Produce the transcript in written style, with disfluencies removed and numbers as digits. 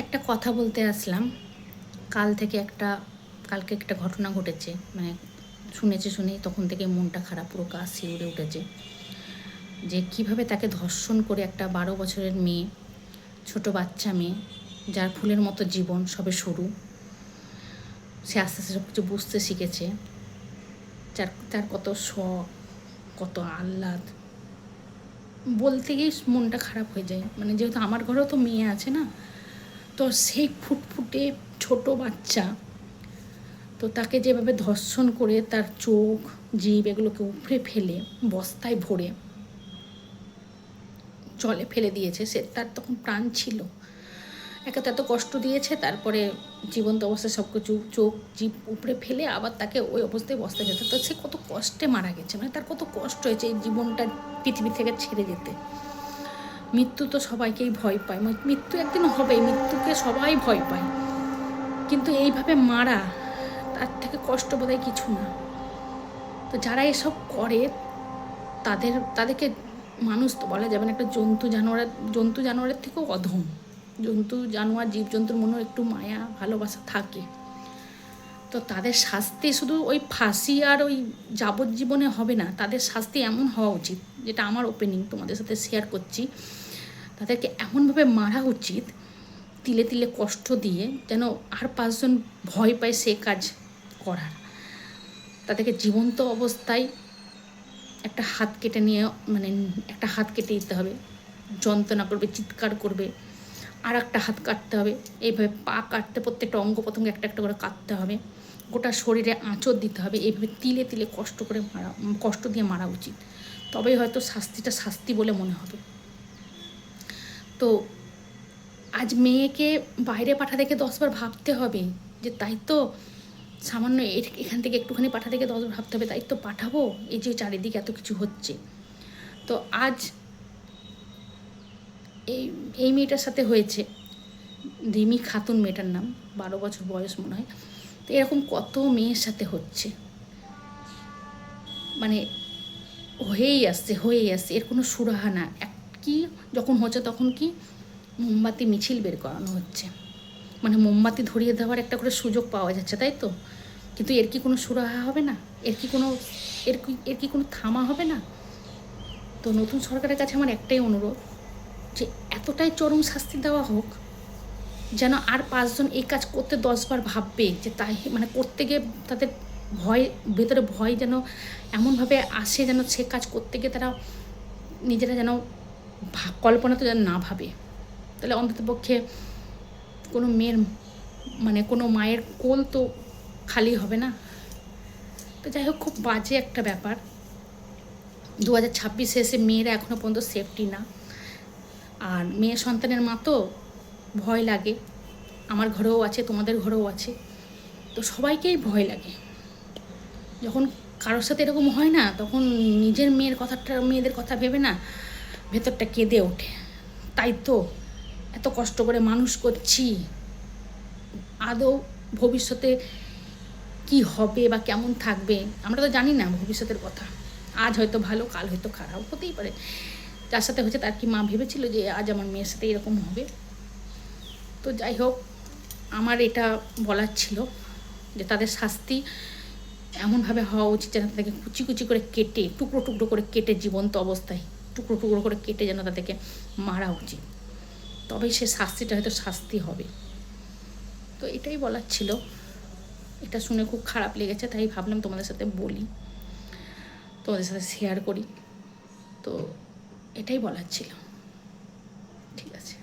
একটা কথা বলতে আসলাম। কালকে একটা ঘটনা ঘটেছে, মানে শুনেই তখন থেকে মনটা খারাপ, পুরো গা শিউরে উঠেছে। যে কিভাবে তাকে ধর্ষণ করে একটা 12 বছরের মেয়ে, ছোট বাচ্চা মেয়ে, যার ফুলের মতো জীবন, সবে শুরু, সে আস্তে আস্তে সব কিছু বুঝতে শিখেছে। তার কত শখ, কত আহ্লাদ, বলতে গিয়ে মনটা খারাপ হয়ে যায়। মানে যেহেতু আমার ঘরেও তো মেয়ে আছে না, তো সেই ফুটফুটে ছোট বাচ্চা, তো তাকে যেভাবে ধর্ষণ করে তার চোখ, জিভ এগুলোকে উপড়ে ফেলে বস্তায় ভরে জলে ফেলে দিয়েছে। তার তখন প্রাণ ছিল, একে তো এত কষ্ট দিয়েছে, তারপরে জীবন্ত অবস্থায় সব কিছু চোখ জিভ উপড়ে ফেলে আবার তাকে ওই অবস্থায় বস্তায় যেতে, তো সে কত কষ্টে মারা গেছে। মানে তার কত কষ্ট হয়েছে এই জীবনটা পৃথিবী থেকে ছেড়ে যেতে। মৃত্যু তো সবাইকেই ভয় পায়, মৃত্যু একদিন হবে, মৃত্যুকে সবাই ভয় পায়, কিন্তু এইভাবে মারা, তার থেকে কষ্ট বোধহয় কিছু না। তো যারা এসব করে তাদেরকে মানুষ তো বলা যাবে না, একটা জন্তু জানোয়ারের থেকেও অধম। জন্তু জানোয়ার জীবজন্তুর মনেও একটু মায়া ভালোবাসা থাকে। তো তাদের শাস্তি শুধু ওই ফাঁসি আর ওই যাবজ্জীবনে হবে না, তাদের শাস্তি এমন হওয়া উচিত, যেটা আমার ওপিনিয়ন তোমাদের সাথে শেয়ার করছি। তাদেরকে এমনভাবে মারা উচিত, তিলে তিলে কষ্ট দিয়ে, যেন আর 5 জন ভয় পায় সে কাজ করার। তাদেরকে জীবন্ত অবস্থায় একটা হাত কেটে দিতে হবে, যন্ত্রণা করবে, চিৎকার করবে, আর একটা হাত কাটতে হবে, এইভাবে পা কাটতে, প্রত্যেকটা অঙ্গ প্রত্যঙ্গ একটা একটা করে কাটতে হবে, গোটা শরীরে আঁচড় দিতে হবে, এইভাবে তিলে তিলে কষ্ট দিয়ে মারা উচিত। তবেই হয়তো শাস্তিটা শাস্তি বলে মনে হবে। তো আজ মেয়েকে বাইরে পাঠা দেখে 10 বার ভাবতে হবে যে তাই তো, সামান্য এখান থেকে একটুখানি পাঠা থেকে 10 বার ভাবতে হবে তাই তো পাঠাবো, এই যে চারিদিকে এত কিছু হচ্ছে। তো আজ এই মেয়েটার সাথে হয়েছে, রিমি খাতুন মেয়েটার নাম, 12 বছর বয়স মনে হয়। তো এরকম কত মেয়ের সাথে হচ্ছে, মানে হয়েই আসছে, এর কোনো সুরাহা না। কি যখন হচ্ছে তখন কি মোমবাতি মিছিল বের করানো হচ্ছে, মানে মোমবাতি ধরিয়ে দেওয়ার একটা করে সুযোগ পাওয়া যাচ্ছে, তাই তো। কিন্তু এর কি কোনো সুরাহা হবে না? এর কি কোনো থামা হবে না? তো নতুন সরকারের কাছে আমার একটাই অনুরোধ, যে এতটাই চরম শাস্তি দেওয়া হোক যেন আর 5 জন এই কাজ করতে 10 বার ভাববে, যে তাই মানে করতে গিয়ে তাদের ভেতরে ভয় যেন এমনভাবে আসে, যেন সে কাজ করতে গিয়ে তারা নিজেরা যেন কল্পনা তো যেন না ভাবে। তাহলে অন্ততপক্ষে কোনো মেয়ের, মানে কোনো মায়ের কোল তো খালি হবে না। তো যাই হোক, খুব বাজে একটা ব্যাপার। 2026 এসে মেয়েরা এখনও পর্যন্ত সেফটি না। আর মেয়ে সন্তানের মা তো ভয় লাগে, আমার ঘরেও আছে, তোমাদের ঘরেও আছে, তো সবাইকেই ভয় লাগে। যখন কারোর সাথে এরকম হয় না, তখন নিজের মেয়েদের কথা ভেবে না ভেতরটা কেঁদে ওঠে। তাই তো এত কষ্ট করে মানুষ করছি, আদৌ ভবিষ্যতে কি হবে বা কেমন থাকবে আমরা তো জানি না ভবিষ্যতের কথা। আজ হয়তো ভালো, কাল হয়তো খারাপ, হতেই পারে। যার সাথে হয়েছে তার কি মা ভেবেছিল যে আজ আমার মেয়ের সাথে এরকম হবে? তো যাই হোক, আমার এটা বলার ছিল যে তাদের শাস্তি এমনভাবে হওয়া উচিত যেন তাদেরকে কুচি কুচি করে কেটে, টুকরো টুকরো করে কেটে, জীবন্ত অবস্থায় টুকরো টুকরো করে কেটে যেন তাদেরকে মারা উচিত, তবেই সে শাস্তিটা হয়তো শাস্তি হবে। তো এটাই বলার ছিল। এটা শুনে খুব খারাপ লেগেছে, তাই ভাবলাম তোমাদের সাথে বলি, তোমাদের সাথে শেয়ার করি। তো এটাই বলার ছিল। ঠিক আছে।